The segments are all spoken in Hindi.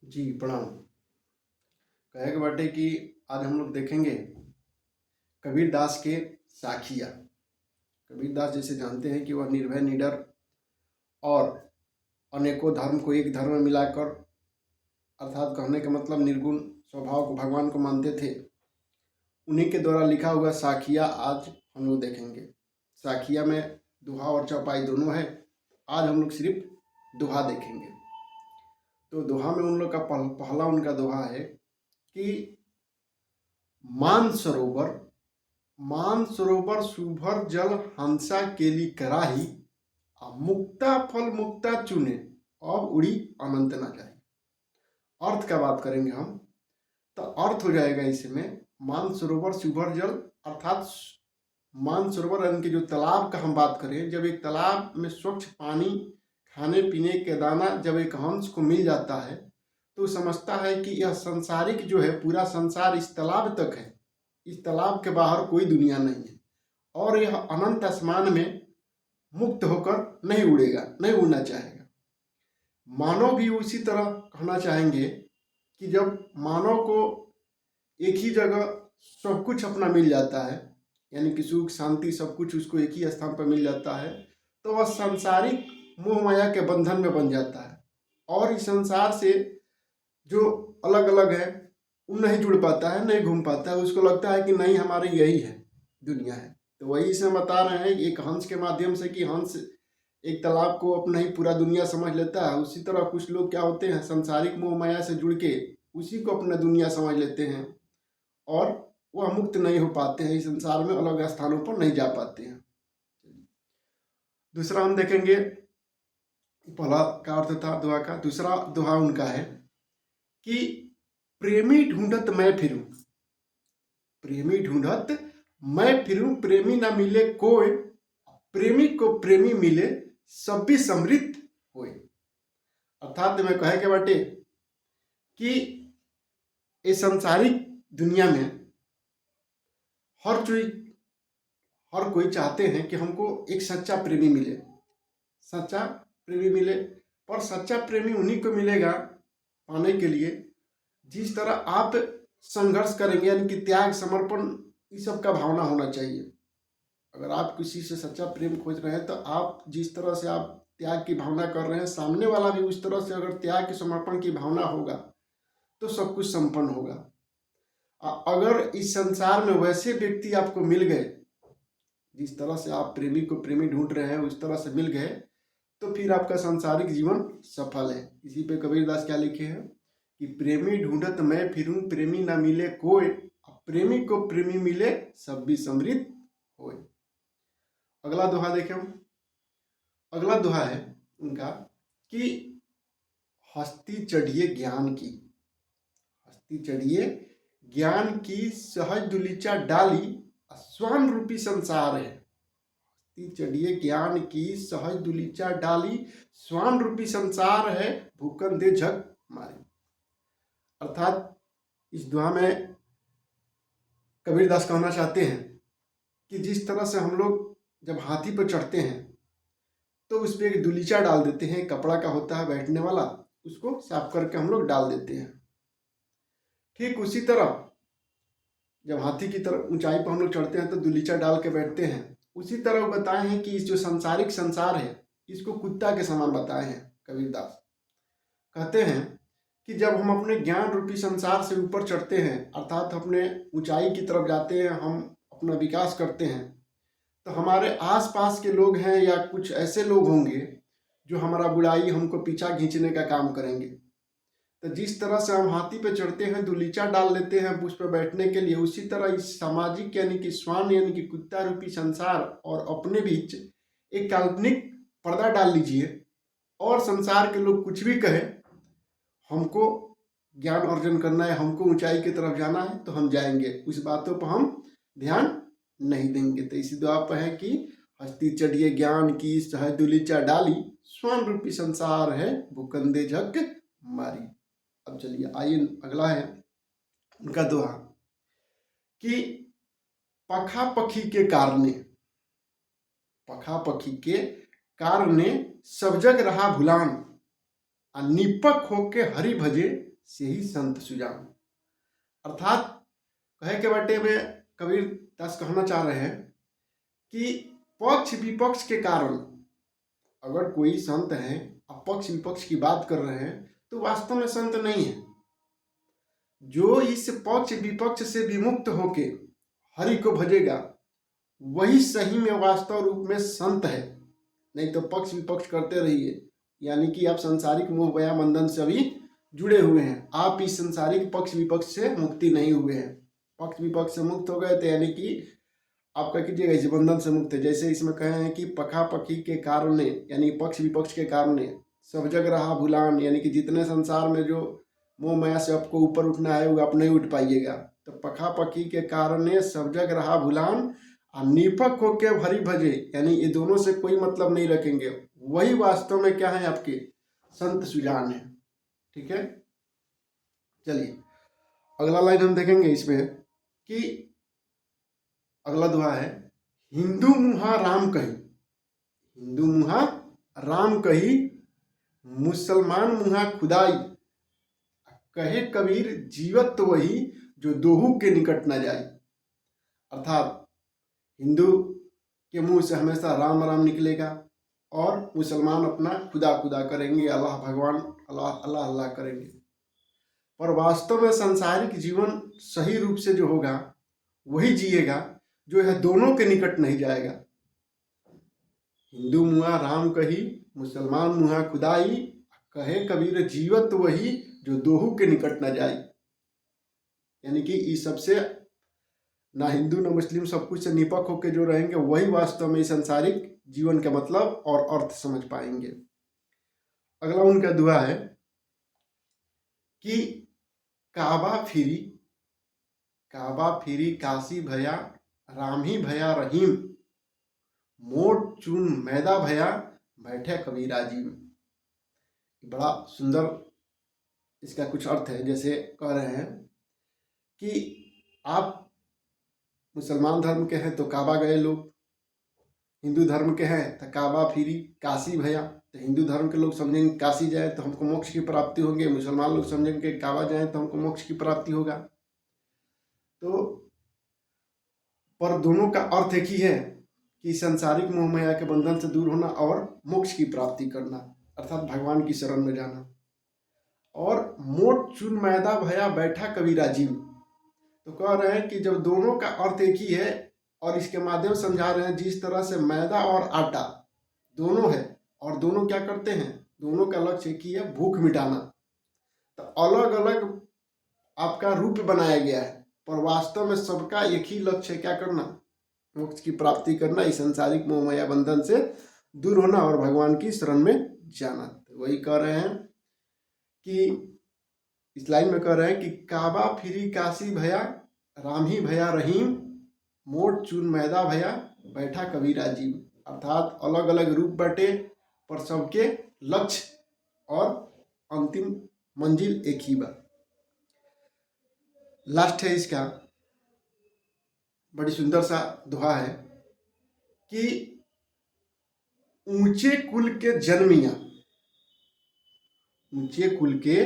जी प्रणाम। कहे के बाटे कि आज हम लोग देखेंगे कबीर दास के साखिया। कबीर दास जैसे जानते हैं कि वह निर्भय निडर और अनेकों धर्म को एक धर्म में मिलाकर, अर्थात कहने का मतलब निर्गुण स्वभाव को भगवान को मानते थे। उन्हीं के द्वारा लिखा हुआ साखिया आज हम लोग देखेंगे। साखिया में दोहा और चौपाई दोनों है। आज हम लोग सिर्फ दोहा देखेंगे। तो दोहा में उन लोग का पहला उनका दोहा है कि मान सरोवर सुभर जल हंसा केली कराही, मुक्ता फल मुक्ता चुने अब उड़ी अनंत न जाए। अर्थ का बात करेंगे हम, तो अर्थ हो जाएगा इसमें मान सरोवर सुभर जल, अर्थात मान सरोवर यानी कि जो तालाब का हम बात करें, जब एक तालाब में स्वच्छ पानी, खाने पीने के दाना जब एक हंस को मिल जाता है तो समझता है कि यह संसारिक जो है पूरा संसार इस तालाब तक है, इस तालाब के बाहर कोई दुनिया नहीं है और यह अनंत आसमान में मुक्त होकर नहीं उड़ेगा, नहीं उड़ना चाहेगा। मानव भी उसी तरह कहना चाहेंगे कि जब मानव को एक ही जगह सब कुछ अपना मिल जाता है, यानी कि सुख शांति सब कुछ उसको एक ही स्थान पर मिल जाता है, तो वह सांसारिक मोह माया के बंधन में बन जाता है और इस संसार से जो अलग अलग है वो नहीं जुड़ पाता है, नहीं घूम पाता है। उसको लगता है कि नहीं हमारी यही है, दुनिया है। तो वही से बता रहे हैं एक हंस के माध्यम से कि हंस एक तालाब को अपना ही पूरा दुनिया समझ लेता है। उसी तरह कुछ लोग क्या होते हैं, संसारिक मोह माया से जुड़ के उसी को अपना दुनिया समझ लेते हैं और वह मुक्त नहीं हो पाते हैं, इस संसार में अलग स्थानों पर नहीं जा पाते हैं। दूसरा हम देखेंगे, पहला का अर्थ था दोहा का, दूसरा दोहा उनका है कि प्रेमी ढूंढत मैं फिरूं, प्रेमी ढूंढत मैं फिरूं, प्रेमी ना मिले कोई, प्रेमी को प्रेमी मिले सब भी समृद्ध होए। अर्थात मैं कहे के बाटे कि इस संसारिक दुनिया में हर कोई चाहते हैं कि हमको एक सच्चा प्रेमी मिले, सच्चा प्रेमी मिले। पर सच्चा प्रेमी उन्हीं को मिलेगा पाने के लिए जिस तरह आप संघर्ष करेंगे, यानी कि त्याग समर्पण इस सब का भावना होना चाहिए। अगर आप किसी से सच्चा प्रेम खोज रहे हैं तो आप जिस तरह से आप त्याग की भावना कर रहे हैं, सामने वाला भी उस तरह से अगर त्याग के समर्पण की भावना होगा तो सब कुछ संपन्न होगा। अगर इस संसार में वैसे व्यक्ति आपको मिल गए, जिस तरह से आप प्रेमी को प्रेमी ढूंढ रहे हैं उस तरह से मिल गए, तो फिर आपका सांसारिक जीवन सफल है। इसी पे कबीरदास क्या लिखे हैं कि प्रेमी ढूंढत मैं फिरूं, प्रेमी ना मिले कोई, प्रेमी को प्रेमी मिले सब भी समृद्ध होए। अगला दोहा देखें हम। अगला दोहा है उनका कि हस्ती चढ़िए ज्ञान की, हस्ती चढ़िए ज्ञान की, सहज दुलीचा डाली, स्वान रूपी संसार है। हस्ती चढ़िए ज्ञान की, सहज दुलीचा डाली, स्वान रूपी संसार है, भूकन दे झक मारी। अर्थात इस दोहा में कबीरदास कहना चाहते हैं कि जिस तरह से हम लोग जब हाथी पर चढ़ते हैं तो उस पर एक दुलीचा डाल देते हैं, कपड़ा का होता है बैठने वाला, उसको साफ करके हम लोग डाल देते हैं। ठीक उसी तरह जब हाथी की तरफ ऊंचाई पर हम लोग चढ़ते हैं तो दुलीचा डाल के बैठते हैं। उसी तरह वो बताए हैं कि इस जो सांसारिक संसार है इसको कुत्ता के समान बताए हैं कबीरदास। कहते हैं कि जब हम अपने ज्ञान रूपी संसार से ऊपर चढ़ते हैं, अर्थात अपने ऊंचाई की तरफ जाते हैं, हम अपना विकास करते हैं, तो हमारे आसपास के लोग हैं या कुछ ऐसे लोग होंगे जो हमारा बुराई हमको पीछा खींचने का काम करेंगे। तो जिस तरह से हम हाथी पे चढ़ते हैं, दुलीचा डाल लेते हैं उस पर बैठने के लिए, उसी तरह इस सामाजिक यानी कि स्वान यानी कि कुत्ता रूपी संसार और अपने बीच एक काल्पनिक पर्दा डाल लीजिए और संसार के लोग कुछ भी कहे, हमको ज्ञान अर्जन करना है, हमको ऊंचाई की तरफ जाना है तो हम जाएंगे, उस बातों पर हम ध्यान नहीं देंगे। तो इसी दुआ पर है कि हस्ती चढ़िए ज्ञान की, सहज दुलीचा डाली, स्वान रूपी संसार है, भूकंदे झक मारी। अब चलिए आइए अगला है उनका दोहा कि पखा पखी के कारणे, पखा पखी के कारणे सब जग रहा भुलान, निपक होके हरि भजे से ही संत सुजान। अर्थात कहे के बाटे में कबीर दास कहना चाह रहे हैं कि पक्ष विपक्ष के कारण अगर कोई संत है और पक्ष विपक्ष की बात कर रहे हैं तो वास्तव में संत नहीं है। जो इस पक्ष विपक्ष से विमुक्त होके हरि को भजेगा वही सही में वास्तव रूप में संत है। नहीं तो पक्ष विपक्ष करते रहिए, यानी कि आप सांसारिक मोह माया बंधन से अभी जुड़े हुए हैं, आप इस सांसारिक पक्ष विपक्ष से मुक्ति नहीं हुए हैं। पक्ष विपक्ष से मुक्त हो गए तो यानी कि आप क्या कीजिएगा, इस बंधन से मुक्त है। जैसे इसमें कहे हैं कि पखा पखी के कारण, यानी पक्ष विपक्ष के कारण सब जग रहा भुलान, यानी कि जितने संसार में जो मोह माया से आपको ऊपर उठना है वो आप नहीं उठ पाइएगा। तो पखा पखी के कारण सब जग रहा भुलान और निपक होके भरी भजे, यानी ये दोनों से कोई मतलब नहीं रखेंगे, वही वास्तव में क्या है, आपके संत सुजान है। ठीक है, चलिए अगला लाइन हम देखेंगे इसमें कि अगला दुआ है, हिंदू मुहा राम कही, हिंदू मुहा राम कही, मुसलमान मुहा खुदाई, कहे कबीर जीवत तो वही जो दोहू के निकट न जाए। अर्थात हिंदू के मुंह से हमेशा राम राम निकलेगा और मुसलमान अपना खुदा खुदा करेंगे, अल्लाह भगवान अल्लाह अल्लाह अल्लाह करेंगे, पर वास्तव में सांसारिक जीवन सही रूप से जो होगा वही जिएगा जो है दोनों के निकट नहीं जाएगा। हिंदू मुआ राम कही, मुसलमान मुहा खुदाई, कहे कबीर जीवत वही जो दोहू के निकट न जाए। यानी कि इस सबसे ना हिंदू ना मुस्लिम सब कुछ से निपक होकर जो रहेंगे वही वास्तव में सांसारिक जीवन का मतलब और अर्थ समझ पाएंगे। अगला उनका दुआ है कि काबा फिरी काशी भया, राम ही भया रहीम, मोट चून मैदा भया, बैठे कबीरा जीव। बड़ा सुंदर इसका कुछ अर्थ है। जैसे कह रहे हैं कि आप मुसलमान धर्म के हैं तो काबा गए लोग, हिंदू धर्म के हैं तो काबा फिरी काशी भया, तो हिंदू धर्म के लोग समझेंगे काशी जाए तो हमको मोक्ष की प्राप्ति होगी, मुसलमान लोग समझेंगे काबा जाए तो हमको मोक्ष की प्राप्ति होगा। तो पर दोनों का अर्थ एक ही है कि संसारिक मोह माया के बंधन से दूर होना और मोक्ष की प्राप्ति करना, अर्थात भगवान की शरण में जाना। और मोट चून मैदा भया बैठा कबीरा जीव, तो कह रहे हैं कि जब दोनों का अर्थ एक ही है और इसके माध्यम से समझा रहे हैं जिस तरह से मैदा और आटा दोनों है और दोनों क्या करते हैं, दोनों का लक्ष्य एक ही है, भूख मिटाना। तो अलग अलग आपका रूप बनाया गया है पर वास्तव में सबका एक ही लक्ष्य है, क्या करना, मोक्ष की प्राप्ति करना, इस संसारिक मोह माया बंधन से दूर होना और भगवान की शरण में जाना। तो वही कह रहे हैं कि इस लाइन में कह रहे हैं कि काबा फिरी काशी भया, राम ही भया रहीम, मोट चून मैदा भया, बैठा कबीरा जीव। अर्थात अलग अलग रूप बटे पर सबके लक्ष्य और अंतिम मंजिल एक ही बा। लास्ट है इसका, बड़ी सुंदर सा दोहा है कि ऊंचे कुल के जन्मिया, ऊंचे कुल के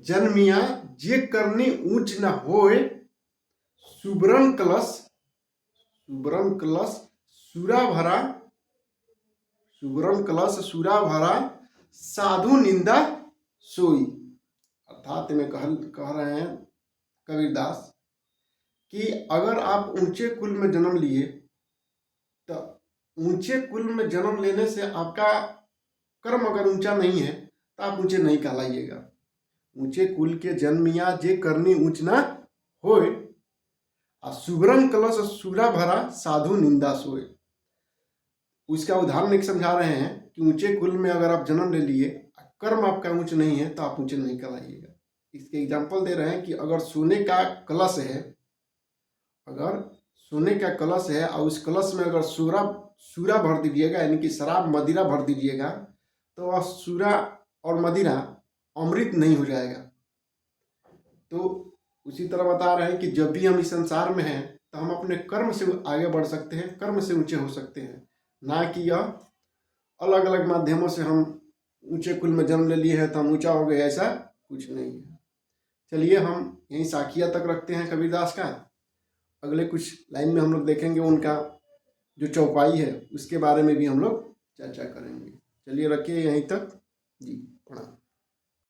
जन्मिया, जे करनी ऊंच न होए, सुबरन कलश सूरा भरा, सुबरन कलश सूरा भरा, साधु निंदा सोई। अर्थात में कह रहे हैं कबीरदास कि अगर आप ऊंचे कुल में जन्म लिए तो ऊंचे कुल में जन्म लेने से आपका कर्म अगर ऊंचा नहीं है तो आप ऊंचे नहीं कहलाइएगा। ऊंचे कुल के जन्मिया, जे करनी ऊंच ना होए, सुबरन कलश सूरा भरा, साधु निंदा सोए। उसका उदाहरण एक समझा रहे हैं कि ऊंचे कुल में अगर आप जन्म ले लिए, कर्म आपका ऊंच नहीं है तो आप ऊंचे नहीं कहलाइएगा। इसके एग्जाम्पल दे रहे हैं कि अगर सोने का कलश है, अगर सोने का कलश है और उस कलश में अगर सूरा भर दीजिएगा, यानी कि शराब मदिरा भर दीजिएगा, तो वह सूरा और मदिरा अमृत नहीं हो जाएगा। तो उसी तरह बता रहे हैं कि जब भी हम इस संसार में हैं तो हम अपने कर्म से आगे बढ़ सकते हैं, कर्म से ऊंचे हो सकते हैं, ना कि यह अलग अलग माध्यमों से हम ऊंचे कुल में जन्म ले लिए हैं तो हम ऊंचा हो गए, ऐसा कुछ नहीं है। चलिए हम यहीं साखिया तक रखते हैं कबीरदास का। अगले कुछ लाइन में हम लोग देखेंगे उनका जो चौपाई है उसके बारे में भी हम लोग चर्चा करेंगे। चलिए रखिए यहीं तक जी, प्रणाम।